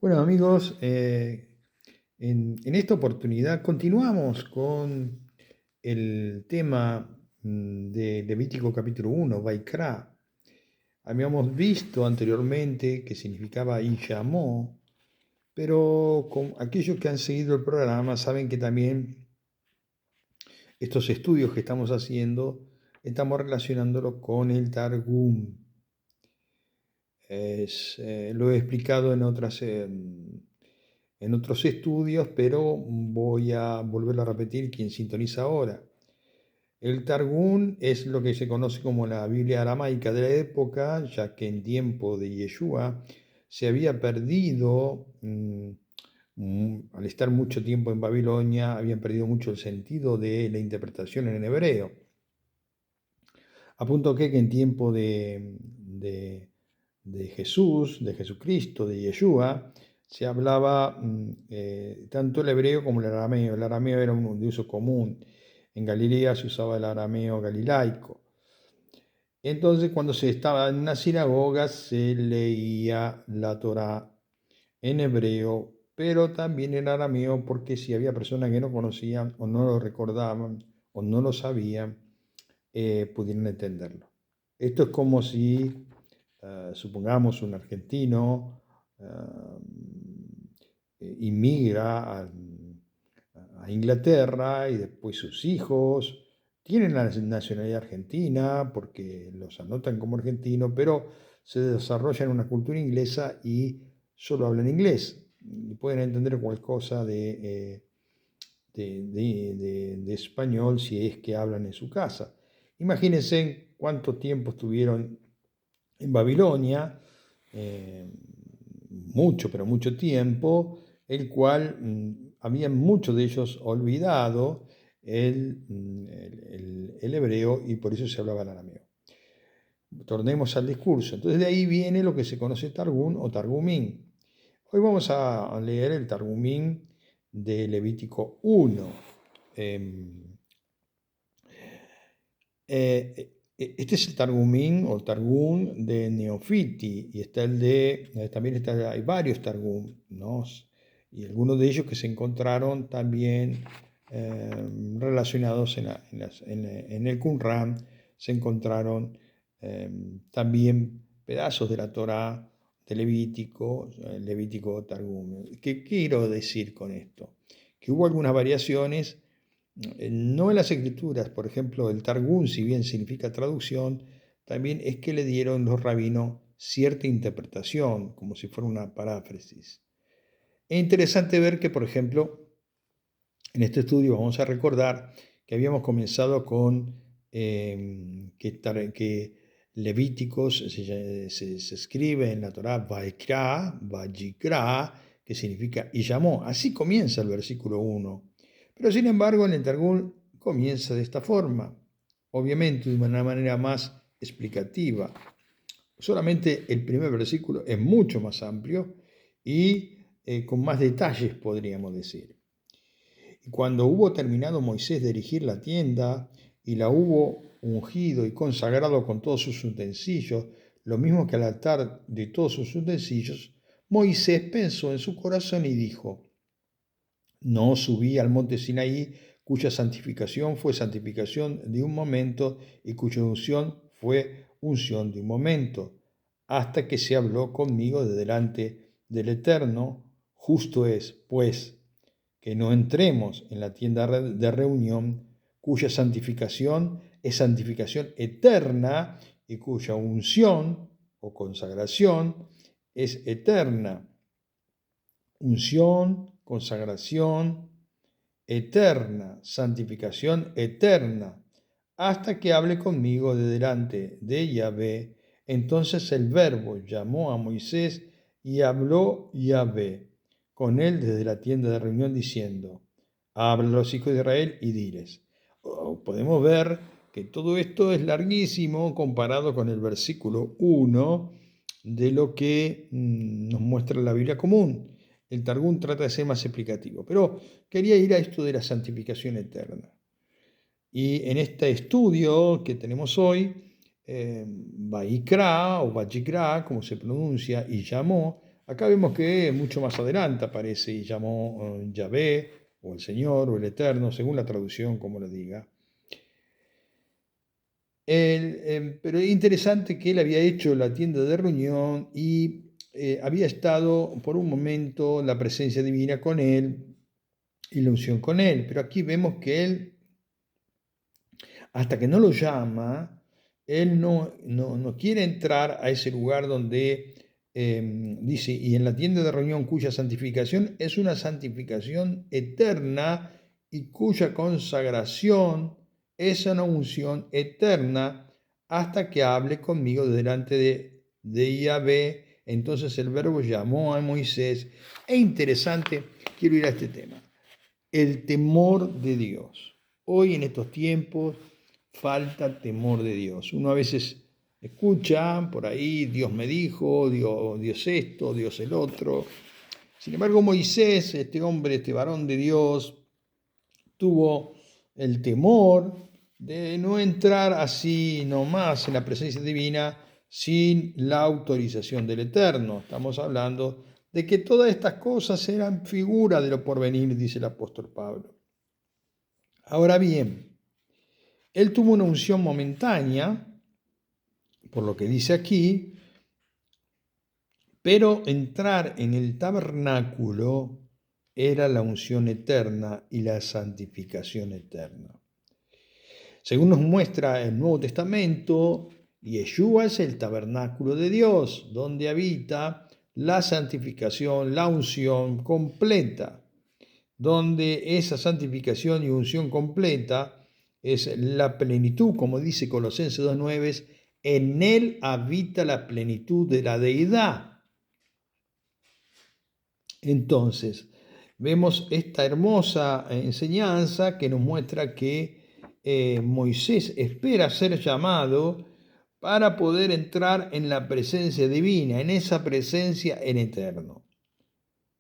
Bueno, amigos, en esta oportunidad continuamos con el tema de Levítico capítulo 1, Vaikra. Habíamos visto anteriormente que significaba y llamó, pero con aquellos que han seguido el programa saben que también estos estudios que estamos haciendo estamos relacionándolo con el Targum. Lo he explicado en otros estudios, pero voy a volverlo a repetir quien sintoniza ahora. El Targum es lo que se conoce como la Biblia aramaica de la época, ya que en tiempo de Yeshua se había perdido, al estar mucho tiempo en Babilonia, habían perdido mucho el sentido de la interpretación en hebreo. A punto que en tiempo de Jesús, de Jesucristo, de Yeshua, se hablaba tanto el hebreo como el arameo. El arameo era de uso común. En Galilea se usaba el arameo galilaico. Entonces, cuando se estaba en una sinagoga, se leía la Torá en hebreo, pero también en arameo, porque si había personas que no conocían o no lo recordaban o no lo sabían, pudieran entenderlo. Esto es como si, supongamos, un argentino inmigra a Inglaterra y después sus hijos tienen la nacionalidad argentina porque los anotan como argentinos, pero se desarrollan en una cultura inglesa y solo hablan inglés. Y pueden entender cualquier cosa de español si es que hablan en su casa. Imagínense cuánto tiempo estuvieron en Babilonia, mucho, pero mucho tiempo, el cual habían muchos de ellos olvidado el hebreo y por eso se hablaba el arameo. Tornemos al discurso. Entonces de ahí viene lo que se conoce Targum o Targumín. Hoy vamos a leer el Targumín de Levítico 1. Este es el Targumín o Targum de Neofiti y está también hay varios Targum, ¿no? Y algunos de ellos que se encontraron también relacionados en el Qumran, se encontraron también pedazos de la Torá de Levítico, Levítico Targum. ¿Qué quiero decir con esto? Que hubo algunas variaciones no en las escrituras, por ejemplo, el Targum, si bien significa traducción, también es que le dieron los rabinos cierta interpretación, como si fuera una paráfrasis. Es interesante ver que, por ejemplo, en este estudio vamos a recordar que habíamos comenzado con que Levíticos se escribe en la Torá Vaikra, Vayikra, que significa y llamó. Así comienza el versículo 1. Pero sin embargo, en el Targum comienza de esta forma, obviamente de una manera más explicativa. Solamente el primer versículo es mucho más amplio y con más detalles, podríamos decir. Y cuando hubo terminado Moisés de erigir la tienda y la hubo ungido y consagrado con todos sus utensilios, lo mismo que al altar de todos sus utensilios, Moisés pensó en su corazón y dijo: no subí al monte Sinaí, cuya santificación fue santificación de un momento y cuya unción fue unción de un momento, hasta que se habló conmigo de delante del Eterno. Justo es, pues, que no entremos en la tienda de reunión, cuya santificación es santificación eterna y cuya unción o consagración es eterna. Unción, consagración eterna, santificación eterna, hasta que hable conmigo de delante de Yahvé. Entonces el Verbo llamó a Moisés y habló Yahvé con él desde la tienda de reunión diciendo: habla a los hijos de Israel y diles. Podemos ver que todo esto es larguísimo comparado con el versículo 1 de lo que nos muestra la Biblia común. El Targum trata de ser más explicativo, pero quería ir a esto de la santificación eterna. Y en este estudio que tenemos hoy, Vaikra o Vayikra, como se pronuncia, y llamó, Acá vemos que mucho más adelante aparece y llamó Yahvé, o el Señor, o el Eterno, según la traducción, como lo diga. Pero es interesante que él había hecho la tienda de reunión y había estado por un momento la presencia divina con él y la unción con él. Pero aquí vemos que él, hasta que no lo llama, él no quiere entrar a ese lugar donde dice, y en la tienda de reunión cuya santificación es una santificación eterna y cuya consagración es una unción eterna hasta que hable conmigo delante de Yahvé. Entonces el verbo llamó a Moisés. Es interesante, quiero ir a este tema. El temor de Dios. Hoy en estos tiempos falta temor de Dios. Uno a veces escucha por ahí, Dios me dijo, Dios esto, Dios el otro. Sin embargo, Moisés, este hombre, este varón de Dios, tuvo el temor de no entrar así nomás en la presencia divina sin la autorización del Eterno. Estamos hablando de que todas estas cosas eran figura de lo porvenir, dice el apóstol Pablo. Ahora bien, él tuvo una unción momentánea, por lo que dice aquí, pero entrar en el tabernáculo era la unción eterna y la santificación eterna. Según nos muestra el Nuevo Testamento, Yeshua es el tabernáculo de Dios, donde habita la santificación, la unción completa, donde esa santificación y unción completa es la plenitud, como dice Colosenses 2:9, en él habita la plenitud de la deidad. Entonces, vemos esta hermosa enseñanza que nos muestra que Moisés espera ser llamado para poder entrar en la presencia divina, en esa presencia en eterno.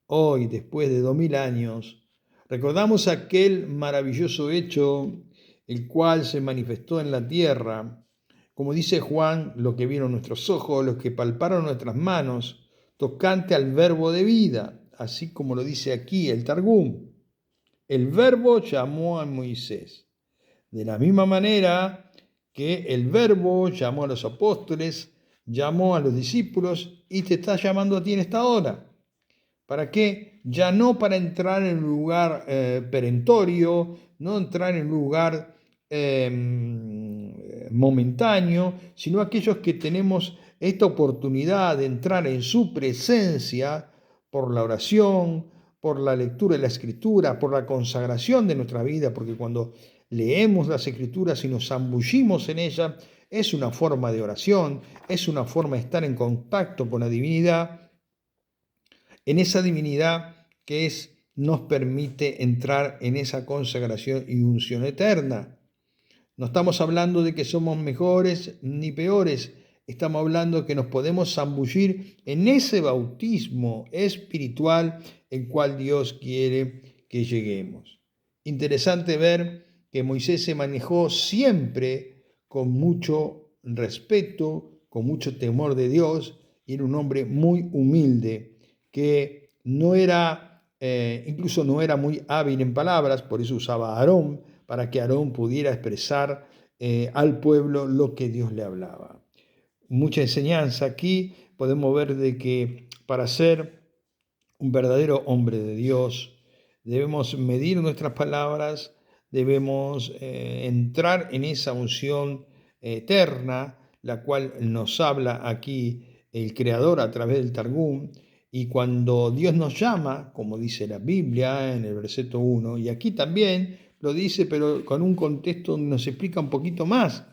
Hoy, después de 2000 años, recordamos aquel maravilloso hecho, el cual se manifestó en la tierra, como dice Juan, lo que vieron nuestros ojos, los que palparon nuestras manos, tocante al verbo de vida, así como lo dice aquí el Targum. El verbo llamó a Moisés. De la misma manera que el verbo llamó a los apóstoles, llamó a los discípulos y te está llamando a ti en esta hora. ¿Para qué? Ya no para entrar en un lugar perentorio, no entrar en un lugar momentáneo, sino aquellos que tenemos esta oportunidad de entrar en su presencia por la oración, por la lectura de la Escritura, por la consagración de nuestra vida, porque cuando leemos las Escrituras y nos zambullimos en ellas, es una forma de oración, es una forma de estar en contacto con la divinidad, en esa divinidad que nos permite entrar en esa consagración y unción eterna. No estamos hablando de que somos mejores ni peores, estamos hablando que nos podemos zambullir en ese bautismo espiritual en cual Dios quiere que lleguemos. Interesante ver que Moisés se manejó siempre con mucho respeto, con mucho temor de Dios, y era un hombre muy humilde, que no era, incluso no era muy hábil en palabras, por eso usaba a Aarón, para que Aarón pudiera expresar al pueblo lo que Dios le hablaba. Mucha enseñanza aquí, podemos ver de que para ser un verdadero hombre de Dios debemos medir nuestras palabras, debemos entrar en esa unción eterna, la cual nos habla aquí el Creador a través del Targum. Y cuando Dios nos llama, como dice la Biblia en el verseto 1, y aquí también lo dice, pero con un contexto donde nos explica un poquito más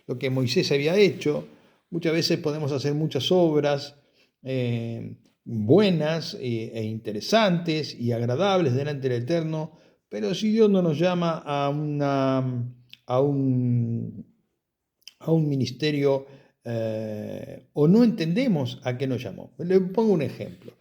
lo que Moisés había hecho. Muchas veces podemos hacer muchas obras buenas e interesantes y agradables delante del Eterno, pero si Dios no nos llama a un ministerio o no entendemos a qué nos llamó. Le pongo un ejemplo.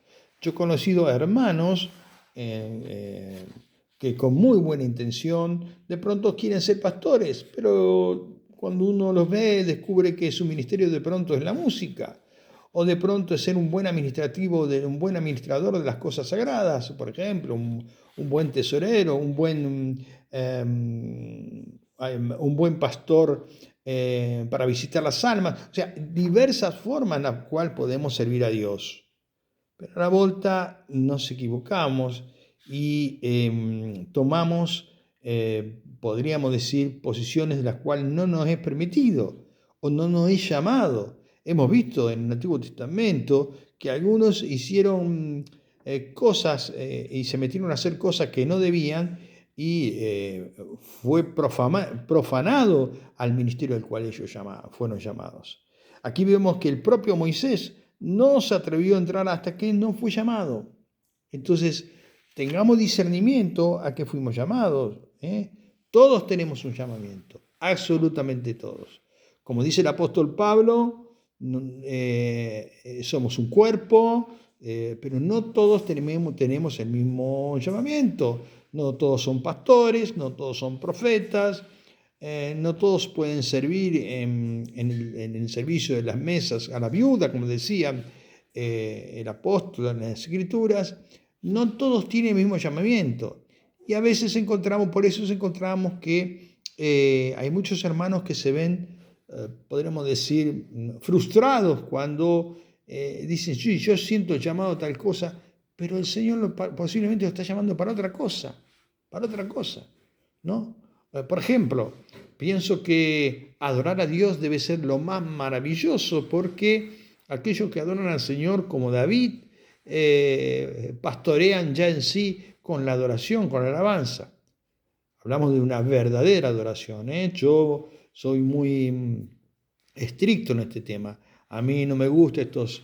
Yo he conocido a hermanos que con muy buena intención de pronto quieren ser pastores, pero cuando uno los ve descubre que su ministerio de pronto es la música, o de pronto es ser un buen administrador de las cosas sagradas, por ejemplo, un buen tesorero, un buen pastor para visitar las almas, o sea, diversas formas en las cuales podemos servir a Dios. Pero a la volta nos equivocamos y tomamos, podríamos decir, posiciones de las cuales no nos es permitido o no nos es llamado. Hemos visto en el Antiguo Testamento que algunos hicieron cosas y se metieron a hacer cosas que no debían y fue profanado al ministerio al cual ellos fueron llamados. Aquí vemos que el propio Moisés no se atrevió a entrar hasta que no fue llamado. Entonces, tengamos discernimiento a que fuimos llamados. Todos tenemos un llamamiento, absolutamente todos. Como dice el apóstol Pablo, somos un cuerpo, pero no todos tenemos el mismo llamamiento. No todos son pastores, no todos son profetas, no todos pueden servir en el servicio de las mesas a la viuda, como decía el apóstol en las Escrituras. No todos tienen el mismo llamamiento. Y a veces por eso encontramos que hay muchos hermanos que se ven, podríamos decir, frustrados cuando dicen, sí, yo siento el llamado a tal cosa, pero el Señor posiblemente lo está llamando para otra cosa, ¿no? Por ejemplo, pienso que adorar a Dios debe ser lo más maravilloso porque aquellos que adoran al Señor como David pastorean ya en sí con la adoración, con la alabanza. Hablamos de una verdadera adoración. Yo soy muy estricto en este tema. A mí no me gustan estos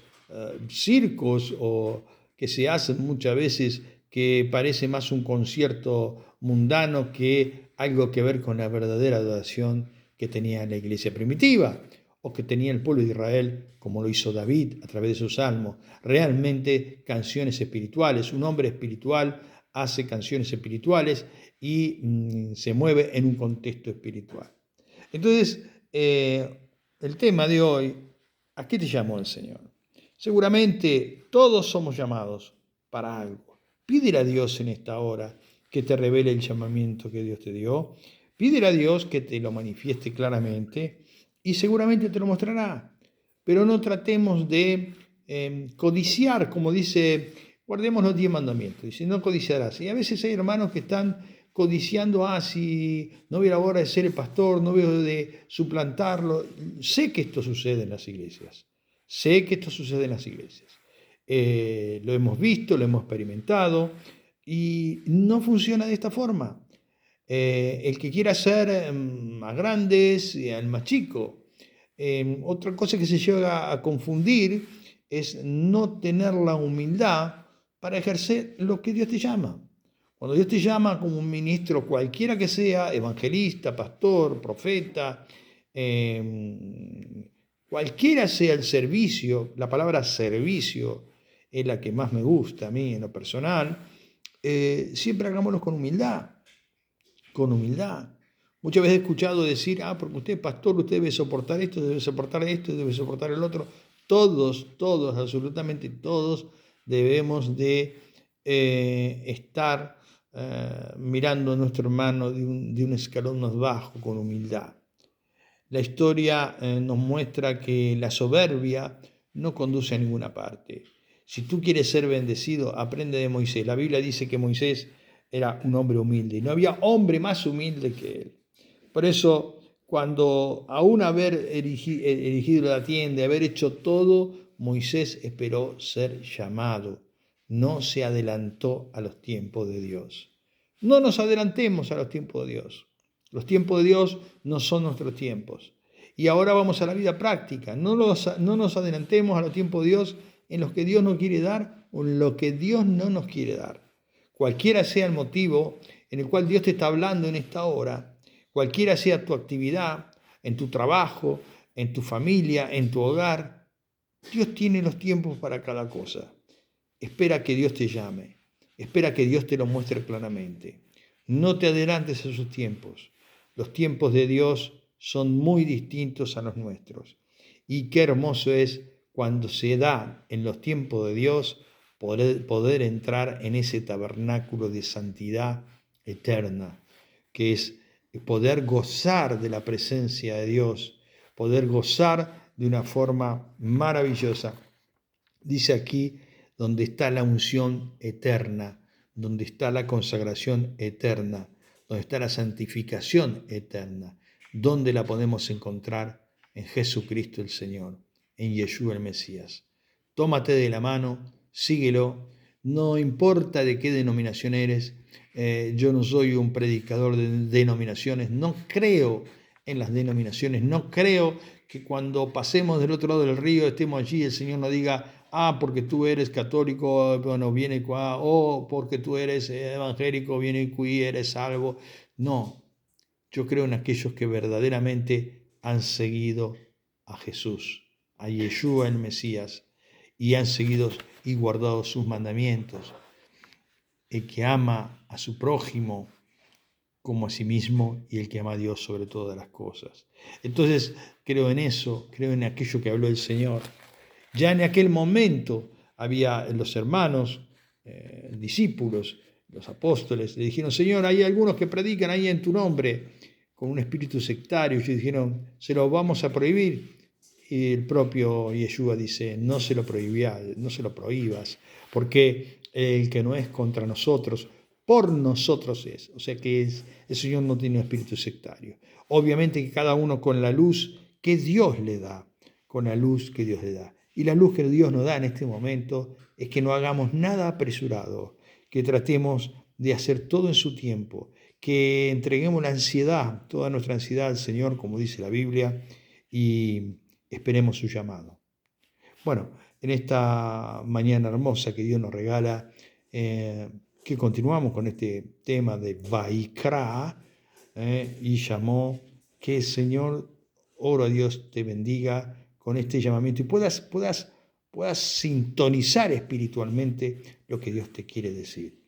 circos o que se hacen muchas veces que parece más un concierto mundano que algo que ver con la verdadera adoración que tenía la iglesia primitiva o que tenía el pueblo de Israel, como lo hizo David a través de sus salmos. Realmente canciones espirituales. Un hombre espiritual hace canciones espirituales y se mueve en un contexto espiritual. Entonces, el tema de hoy, ¿a qué te llamó el Señor? Seguramente todos somos llamados para algo. Pídele a Dios en esta hora que te revele el llamamiento que Dios te dio. Pídele a Dios que te lo manifieste claramente y seguramente te lo mostrará. Pero no tratemos de codiciar, como dice, guardemos los 10 mandamientos. Dice, no codiciarás. Y a veces hay hermanos que están codiciando, si no veo la hora de ser el pastor, no veo de suplantarlo. Sé que esto sucede en las iglesias. Lo hemos visto, lo hemos experimentado y no funciona de esta forma. El que quiera ser más grande es el más chico. Otra cosa que se llega a confundir es no tener la humildad para ejercer lo que Dios te llama. Cuando Dios te llama como un ministro, cualquiera que sea, evangelista, pastor, profeta, cualquiera sea el servicio, la palabra servicio es la que más me gusta a mí en lo personal, siempre hagámoslo con humildad. Muchas veces he escuchado decir, porque usted es pastor, usted debe soportar esto, debe soportar el otro. Todos, absolutamente todos debemos de estar mirando a nuestro hermano de un escalón más bajo con humildad. La historia nos muestra que la soberbia no conduce a ninguna parte. Si tú quieres ser bendecido, aprende de Moisés. La Biblia dice que Moisés era un hombre humilde y no había hombre más humilde que él. Por eso, cuando aún haber erigido la tienda, haber hecho todo, Moisés esperó ser llamado. No se adelantó a los tiempos de Dios. No nos adelantemos a los tiempos de Dios. Los tiempos de Dios no son nuestros tiempos. Y ahora vamos a la vida práctica. No nos adelantemos a los tiempos de Dios en los que Dios nos quiere dar o en lo que Dios no nos quiere dar. Cualquiera sea el motivo en el cual Dios te está hablando en esta hora, cualquiera sea tu actividad, en tu trabajo, en tu familia, en tu hogar, Dios tiene los tiempos para cada cosa. Espera que Dios te llame. Espera que Dios te lo muestre claramente. No te adelantes a sus tiempos. Los tiempos de Dios son muy distintos a los nuestros. Y qué hermoso es cuando se da en los tiempos de Dios poder entrar en ese tabernáculo de santidad eterna, que es poder gozar de la presencia de Dios, poder gozar de una forma maravillosa. Dice aquí, donde está la unción eterna, donde está la consagración eterna, donde está la santificación eterna. ¿Dónde la podemos encontrar? En Jesucristo el Señor, en Yeshua el Mesías. Tómate de la mano, síguelo, no importa de qué denominación eres. Yo no soy un predicador de denominaciones, no creo en las denominaciones, no creo que cuando pasemos del otro lado del río, estemos allí, el Señor nos diga, porque tú eres católico, bueno, viene qua, o porque tú eres evangélico, viene qui, eres salvo. No, yo creo en aquellos que verdaderamente han seguido a Jesús, a Yeshua el Mesías, y han seguido y guardado sus mandamientos. El que ama a su prójimo como a sí mismo y el que ama a Dios sobre todas las cosas. Entonces, creo en eso, creo en aquello que habló el Señor. Ya en aquel momento había los hermanos, discípulos, los apóstoles, le dijeron, Señor, hay algunos que predican ahí en tu nombre con un espíritu sectario. Y dijeron, se lo vamos a prohibir. Y el propio Yeshua dice, no se lo prohíbas, porque el que no es contra nosotros, por nosotros es. O sea que el Señor no tiene un espíritu sectario. Obviamente que cada uno con la luz que Dios le da, con la luz que Dios le da. Y la luz que Dios nos da en este momento es que no hagamos nada apresurado, que tratemos de hacer todo en su tiempo, que entreguemos la ansiedad, toda nuestra ansiedad al Señor, como dice la Biblia, y esperemos su llamado. Bueno, en esta mañana hermosa que Dios nos regala, que continuamos con este tema de Vaikra, y llamó, que el Señor, oro a Dios, te bendiga con este llamamiento y puedas sintonizar espiritualmente lo que Dios te quiere decir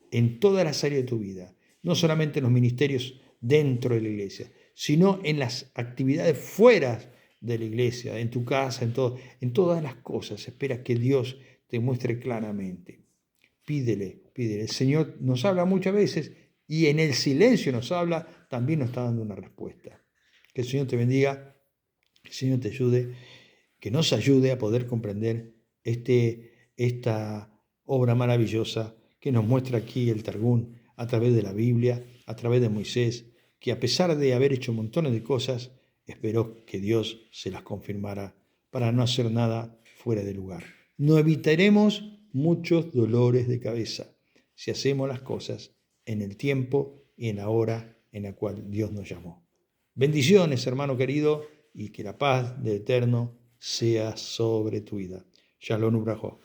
en todas las áreas de tu vida, no solamente en los ministerios dentro de la iglesia, sino en las actividades fuera de la iglesia, en tu casa, en todas las cosas. Espera que Dios te muestre claramente. Pídele. El Señor nos habla muchas veces y en el silencio nos habla, también nos está dando una respuesta. Que el Señor te bendiga, que el Señor te ayude, que nos ayude a poder comprender esta obra maravillosa que nos muestra aquí el Targún a través de la Biblia, a través de Moisés, que a pesar de haber hecho montones de cosas, esperó que Dios se las confirmara para no hacer nada fuera de lugar. No evitaremos muchos dolores de cabeza si hacemos las cosas en el tiempo y en la hora en la cual Dios nos llamó. Bendiciones, hermano querido, y que la paz del Eterno sea sobre tu vida. Shalom Ubrajó.